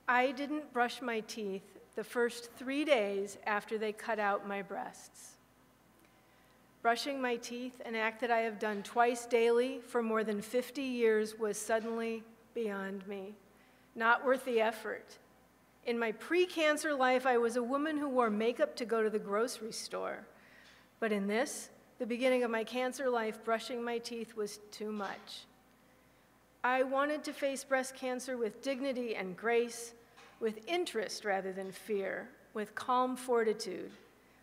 I didn't brush my teeth the first 3 days after they cut out my breasts. Brushing my teeth, an act that I have done twice daily for more than 50 years, was suddenly beyond me, not worth the effort. In my pre-cancer life, I was a woman who wore makeup to go to the grocery store. But in this, the beginning of my cancer life, brushing my teeth was too much. I wanted to face breast cancer with dignity and grace, with interest rather than fear, with calm fortitude.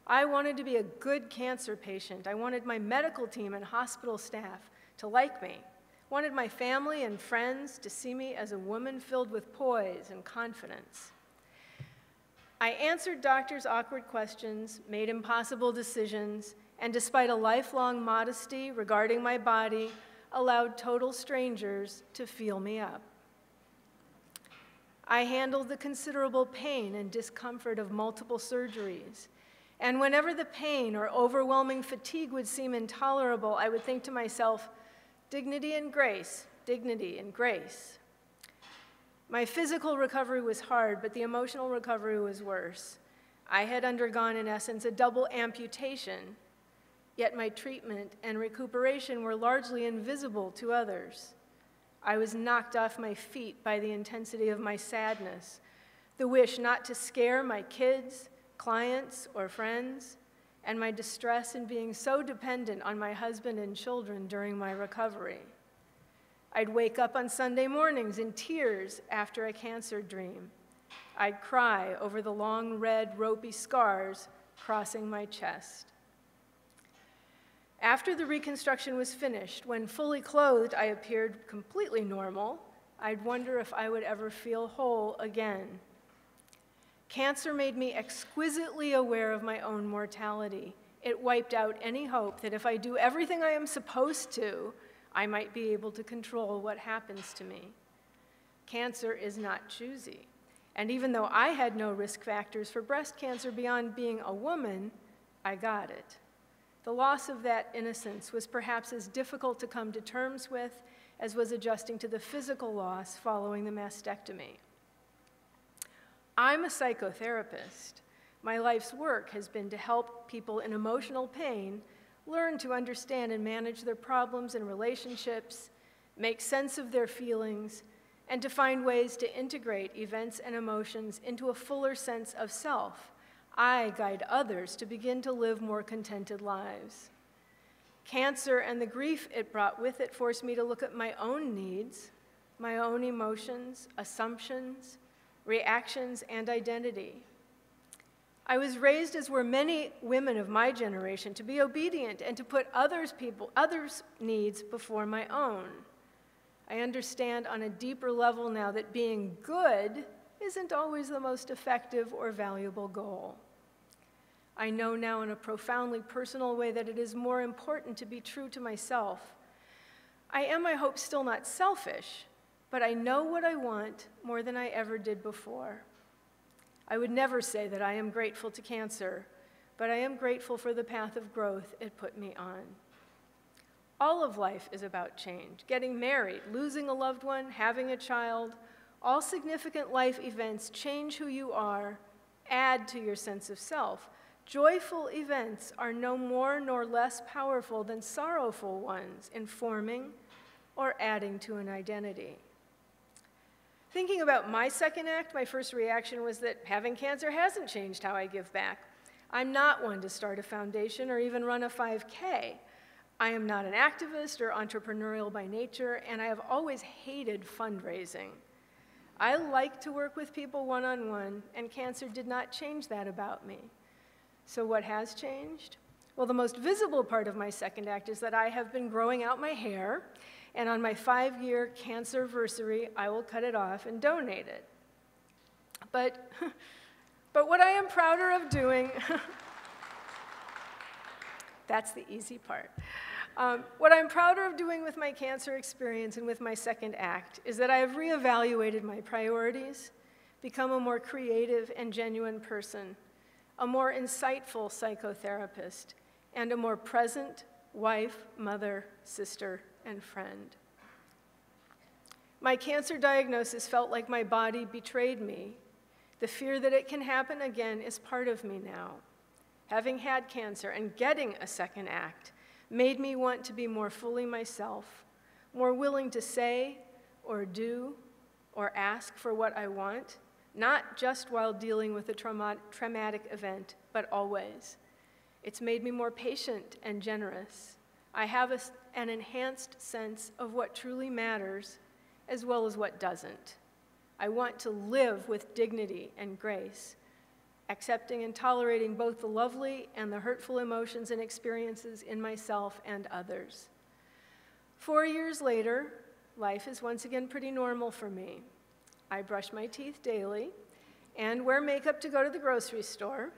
I wanted to be a good cancer patient. I wanted my medical team and hospital staff to like me. Wanted my family and friends to see me as a woman filled with poise and confidence. I answered doctors' awkward questions, made impossible decisions, and despite a lifelong modesty regarding my body, allowed total strangers to feel me up. I handled the considerable pain and discomfort of multiple surgeries. And whenever the pain or overwhelming fatigue would seem intolerable, I would think to myself, dignity and grace, dignity and grace. My physical recovery was hard, but the emotional recovery was worse. I had undergone, in essence, a double amputation, yet my treatment and recuperation were largely invisible to others. I was knocked off my feet by the intensity of my sadness, the wish not to scare my kids, clients, or friends, and my distress in being so dependent on my husband and children during my recovery. I'd wake up on Sunday mornings in tears after a cancer dream. I'd cry over the long, red, ropey scars crossing my chest. After the reconstruction was finished, when fully clothed I appeared completely normal, I'd wonder if I would ever feel whole again. Cancer made me exquisitely aware of my own mortality. It wiped out any hope that if I do everything I am supposed to, I might be able to control what happens to me. Cancer is not choosy. And even though I had no risk factors for breast cancer beyond being a woman, I got it. The loss of that innocence was perhaps as difficult to come to terms with as was adjusting to the physical loss following the mastectomy. I'm a psychotherapist. My life's work has been to help people in emotional pain learn to understand and manage their problems and relationships, make sense of their feelings, and to find ways to integrate events and emotions into a fuller sense of self. I guide others to begin to live more contented lives. Cancer and the grief it brought with it forced me to look at my own needs, my own emotions, assumptions, reactions, and identity. I was raised, as were many women of my generation, to be obedient and to put others' needs before my own. I understand on a deeper level now that being good isn't always the most effective or valuable goal. I know now in a profoundly personal way that it is more important to be true to myself. I am, I hope, still not selfish, but I know what I want more than I ever did before. I would never say that I am grateful to cancer, but I am grateful for the path of growth it put me on. All of life is about change. Getting married, losing a loved one, having a child, all significant life events change who you are, add to your sense of self. Joyful events are no more nor less powerful than sorrowful ones in forming or adding to an identity. Thinking about my second act, my first reaction was that having cancer hasn't changed how I give back. I'm not one to start a foundation or even run a 5K. I am not an activist or entrepreneurial by nature, and I have always hated fundraising. I like to work with people one-on-one, and cancer did not change that about me. So what has changed? Well, the most visible part of my second act is that I have been growing out my hair, and on my 5-year cancerversary, I will cut it off and donate it. But what I am prouder of doing, that's the easy part. What I'm prouder of doing with my cancer experience and with my second act is that I have reevaluated my priorities, become a more creative and genuine person, a more insightful psychotherapist, and a more present wife, mother, sister, and friend. My cancer diagnosis felt like my body betrayed me. The fear that it can happen again is part of me now. Having had cancer and getting a second act made me want to be more fully myself, more willing to say or do or ask for what I want, not just while dealing with a traumatic event, but always. It's made me more patient and generous. I have an enhanced sense of what truly matters as well as what doesn't. I want to live with dignity and grace, accepting and tolerating both the lovely and the hurtful emotions and experiences in myself and others. 4 years later, life is once again pretty normal for me. I brush my teeth daily and wear makeup to go to the grocery store.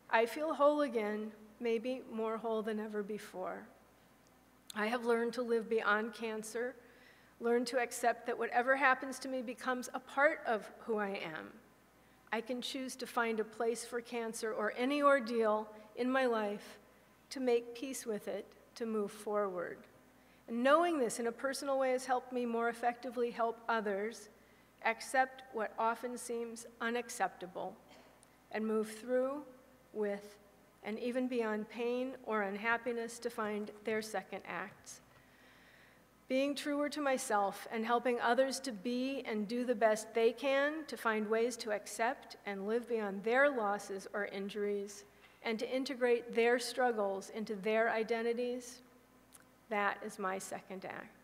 I feel whole again, maybe more whole than ever before. I have learned to live beyond cancer, learned to accept that whatever happens to me becomes a part of who I am. I can choose to find a place for cancer or any ordeal in my life to make peace with it, to move forward. And knowing this in a personal way has helped me more effectively help others accept what often seems unacceptable and move through, with, and even beyond pain or unhappiness to find their second acts. Being truer to myself and helping others to be and do the best they can to find ways to accept and live beyond their losses or injuries and to integrate their struggles into their identities, that is my second act.